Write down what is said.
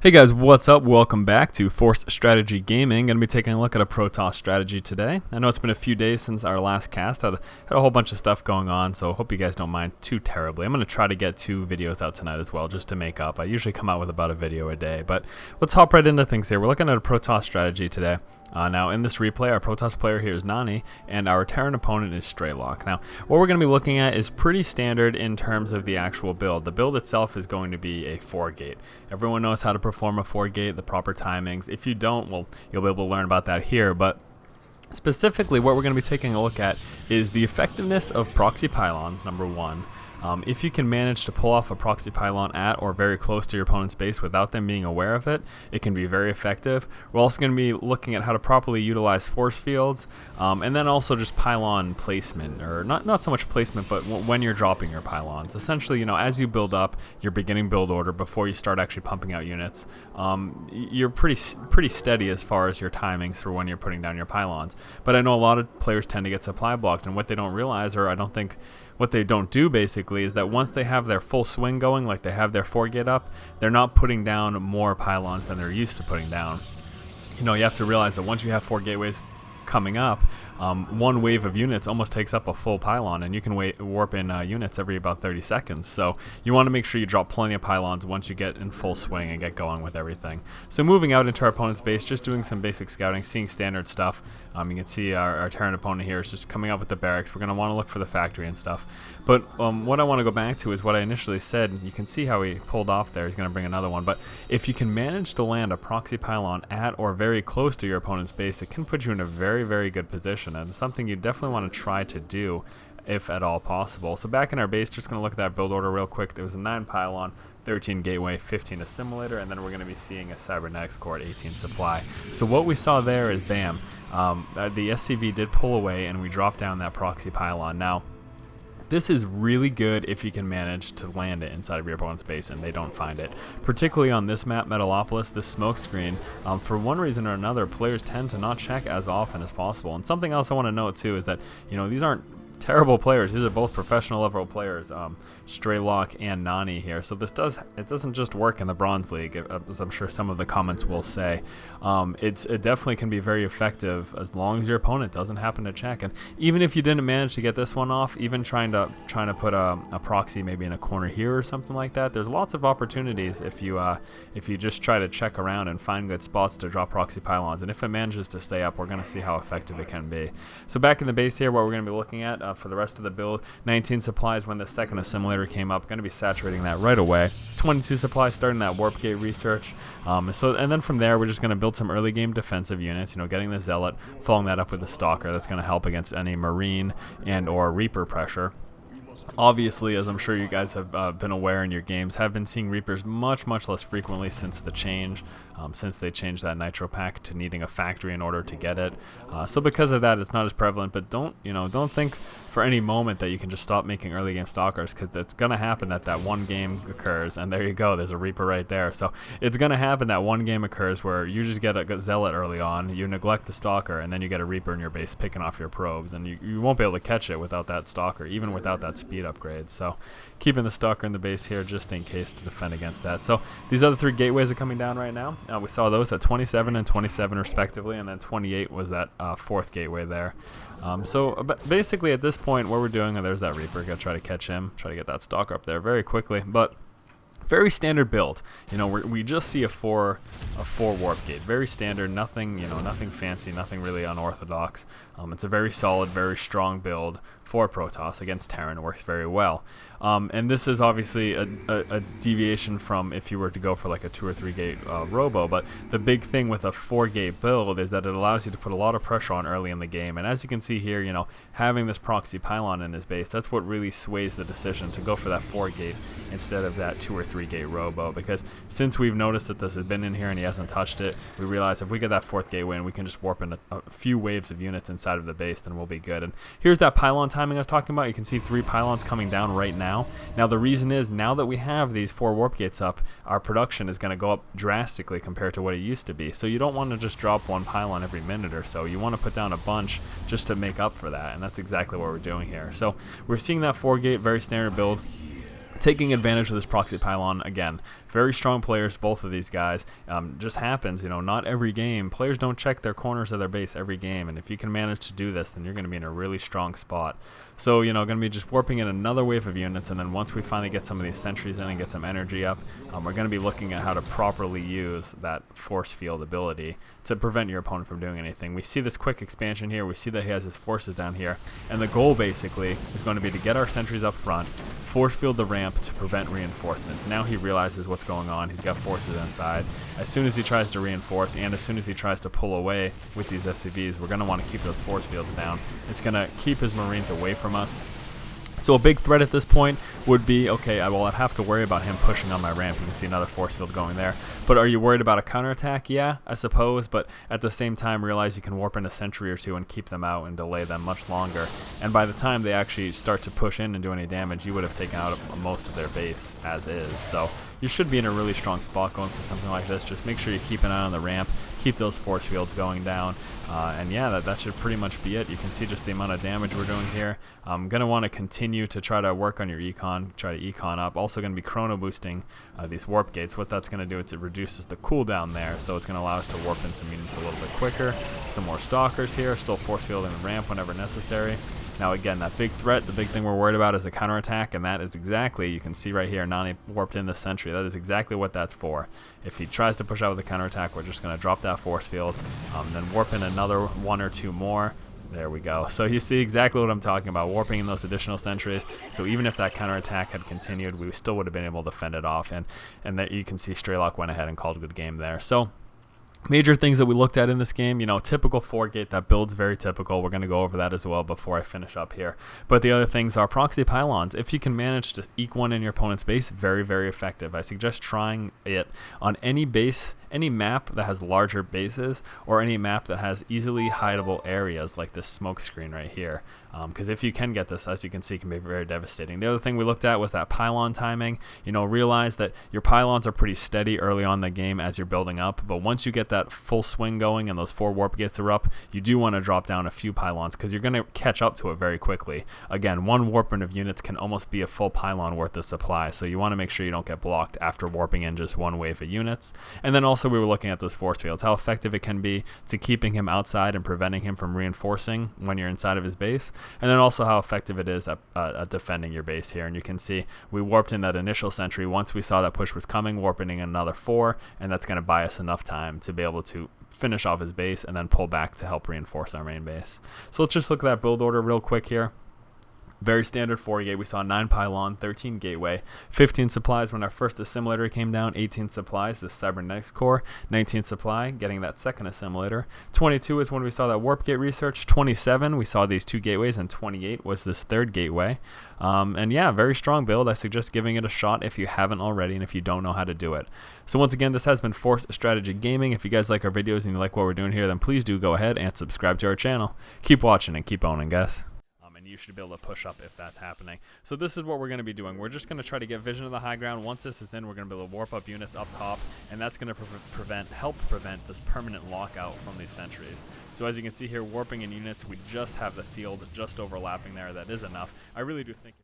Hey guys, what's up? Welcome back to Force Strategy Gaming. Going to be taking a look at a Protoss Strategy today. I know it's been a few days since our last cast. Had a whole bunch of stuff going on, so hope you guys don't mind too terribly. I'm going to try to get 2 videos out tonight as well, just to make up. I usually come out with about a video a day, but let's hop right into things here. We're looking at a Protoss Strategy today. Now in this replay, our Protoss player here is Nani, and our Terran opponent is Straylock. Now, what we're going to be looking at is pretty standard in terms of the actual build. The build itself is going to be a 4-gate. Everyone knows how to perform a 4-gate, the proper timings. If you don't, well, you'll be able to learn about that here, but specifically what we're going to be taking a look at is the effectiveness of proxy pylons, number 1. If you can manage to pull off a proxy pylon at or very close to your opponent's base without them being aware of it, it can be very effective. We're also going to be looking at how to properly utilize force fields, and then also just pylon placement, or not so much placement, but when you're dropping your pylons. Essentially, you know, as you build up your beginning build order before you start actually pumping out units, you're pretty steady as far as your timings for when you're putting down your pylons. But I know a lot of players tend to get supply blocked, and what they don't realize, or I don't think what they don't do basically, is that once they have their full swing going, like they have their 4-gate up, they're not putting down more pylons than they're used to putting down. You know, you have to realize that once you have 4 gateways coming up, one wave of units almost takes up a full pylon, and you can warp in units every about 30 seconds. So you want to make sure you drop plenty of pylons once you get in full swing and get going with everything. So moving out into our opponent's base, just doing some basic scouting, seeing standard stuff. You can see our Terran opponent here is just coming up with the barracks. We're going to want to look for the factory and stuff. But what I want to go back to is what I initially said. You can see how he pulled off there. He's going to bring another one. But if you can manage to land a proxy pylon at or very close to your opponent's base, it can put you in a very, very good position, and something you definitely want to try to do if at all possible. So back in our base, just going to look at that build order real quick. It was a 9 pylon, 13 gateway, 15 assimilator, and then we're going to be seeing a Cybernetics Core at 18 supply. So what we saw there is, bam, the SCV did pull away, and we dropped down that proxy pylon. Now, this is really good if you can manage to land it inside of your opponent's base and they don't find it. Particularly on this map, Metalopolis, this smoke screen, for one reason or another, players tend to not check as often as possible. And something else I want to note too is that, you know, these aren't terrible players. These are both professional level players, Straylock and Nani here. So it doesn't just work in the Bronze League, as I'm sure some of the comments will say. It definitely can be very effective as long as your opponent doesn't happen to check. And even if you didn't manage to get this one off, even trying to put a proxy maybe in a corner here or something like that, there's lots of opportunities if you just try to check around and find good spots to drop proxy pylons. And if it manages to stay up, we're going to see how effective it can be. So back in the base here, what we're going to be looking at for the rest of the build, 19 supplies when the second assimilator came up. Going to be saturating that right away. 22 supplies starting that warp gate research. And then from there, we're just going to build some early game defensive units, you know, getting the Zealot, following that up with the Stalker. That's going to help against any Marine and or Reaper pressure. Obviously, as I'm sure you guys have been aware in your games, have been seeing Reapers much less frequently since the change, since they changed that Nitro pack to needing a factory in order to get it. So because of that, it's not as prevalent. But don't think for any moment that you can just stop making early game Stalkers, because it's going to happen that one game occurs, and there you go, there's a Reaper right there. So it's going to happen that one game occurs where you just get a Zealot early on, you neglect the Stalker, and then you get a Reaper in your base picking off your probes, and you won't be able to catch it without that Stalker, even without that speed upgrade. So keeping the Stalker in the base here just in case to defend against that. So these other 3 gateways are coming down right now. We saw those at 27 and 27 respectively, and then 28 was that 4th gateway there. So basically at this point, what we're doing, there's that Reaper. Gotta try to catch him, try to get that Stalker up there very quickly. But very standard build. You know, we just see a 4 warp gate. Very standard, nothing fancy, nothing really unorthodox. It's a very solid, very strong build for Protoss against Terran. It works very well. And this is obviously a deviation from if you were to go for like a 2 or 3 gate robo, but the big thing with a 4-gate build is that it allows you to put a lot of pressure on early in the game. And as you can see here, you know, having this proxy pylon in his base, that's what really sways the decision to go for that 4-gate instead of that 2 or 3 gate robo. Because since we've noticed that this has been in here and he hasn't touched it, we realize if we get that 4th gateway and we can just warp in a few waves of units inside of the base, then we'll be good. And here's that pylon timing I was talking about. You can see 3 pylons coming down right now. Now the reason is, now that we have these 4 warp gates up, our production is going to go up drastically compared to what it used to be. So you don't want to just drop 1 pylon every minute or so. You want to put down a bunch just to make up for that, and that's exactly what we're doing here. So we're seeing that 4-gate, very standard build. taking advantage of this Proxy Pylon. Again, very strong players, both of these guys. Just happens, you know, not every game. Players don't check their corners of their base every game, and if you can manage to do this, then you're going to be in a really strong spot. So, you know, going to be just warping in another wave of units, and then once we finally get some of these sentries in and get some energy up, we're going to be looking at how to properly use that force field ability to prevent your opponent from doing anything. We see this quick expansion here. We see that he has his forces down here, and the goal basically is going to be to get our sentries up front, force field the ramp to prevent reinforcements. Now he realizes what's going on. He's got forces inside. As soon as he tries to reinforce and as soon as he tries to pull away with these SCVs, we're going to want to keep those force fields down. It's going to keep his Marines away from us. So a big threat at this point would be, okay, I'd have to worry about him pushing on my ramp. You can see another force field going there. But are you worried about a counterattack? Yeah, I suppose. But at the same time, realize you can warp in a sentry or two and keep them out and delay them much longer. And by the time they actually start to push in and do any damage, you would have taken out most of their base as is. So you should be in a really strong spot going for something like this. Just make sure you keep an eye on the ramp. Keep those force fields going down. And yeah, that should pretty much be it. You can see just the amount of damage we're doing here. I'm going to want to continue to try to work on your econ, try to econ up. Also going to be chrono boosting these warp gates. What that's going to do is it reduces the cooldown there, so it's going to allow us to warp in some units a little bit quicker. Some more stalkers here, still force fielding the ramp whenever necessary. Now again, that big threat, the big thing we're worried about is a counterattack, and that is exactly, you can see right here, Nani warped in the sentry. That is exactly what that's for. If he tries to push out with a counterattack, we're just going to drop that force field, then warp in another one or two more. There we go. So you see exactly what I'm talking about, warping in those additional sentries. So even if that counterattack had continued, we still would have been able to fend it off, and that you can see Straylock went ahead and called a good game there. So major things that we looked at in this game, you know, typical 4-gate, that build's very typical. We're going to go over that as well before I finish up here. But the other things are proxy pylons. If you can manage to eke one in your opponent's base, very, very effective. I suggest trying it on any base, any map that has larger bases, or any map that has easily hideable areas like this smoke screen right here. Because if you can get this, as you can see, it can be very devastating. The other thing we looked at was that pylon timing. You know, realize that your pylons are pretty steady early on in the game as you're building up, but once you get that full swing going and those 4 warp gates are up, you do want to drop down a few pylons because you're going to catch up to it very quickly. Again, one warping of units can almost be a full pylon worth of supply, so you want to make sure you don't get blocked after warping in just one wave of units. And then also we were looking at those force fields, how effective it can be to keeping him outside and preventing him from reinforcing when you're inside of his base. And then also how effective it is at defending your base here. And you can see we warped in that initial sentry. Once we saw that push was coming, warping in another 4, and that's going to buy us enough time to be able to finish off his base and then pull back to help reinforce our main base. So let's just look at that build order real quick here. Very standard 4-gate. We saw 9 pylon, 13 gateway, 15 supplies when our first assimilator came down, 18 supplies, the Cybernetics Core, 19 supply, getting that second assimilator. 22 is when we saw that warp gate research, 27 we saw these 2 gateways, and 28 was this 3rd gateway. And yeah, very strong build. I suggest giving it a shot if you haven't already and if you don't know how to do it. So once again, this has been Force Strategy Gaming. If you guys like our videos and you like what we're doing here, then please do go ahead and subscribe to our channel. Keep watching and keep owning, guys. You should be able to push up if that's happening. So this is what we're going to be doing. We're just going to try to get vision of the high ground. Once this is in, we're going to be able to warp up units up top, and that's going to help prevent this permanent lockout from these sentries. So as you can see here, warping in units, we just have the field just overlapping there. That is enough. I really do think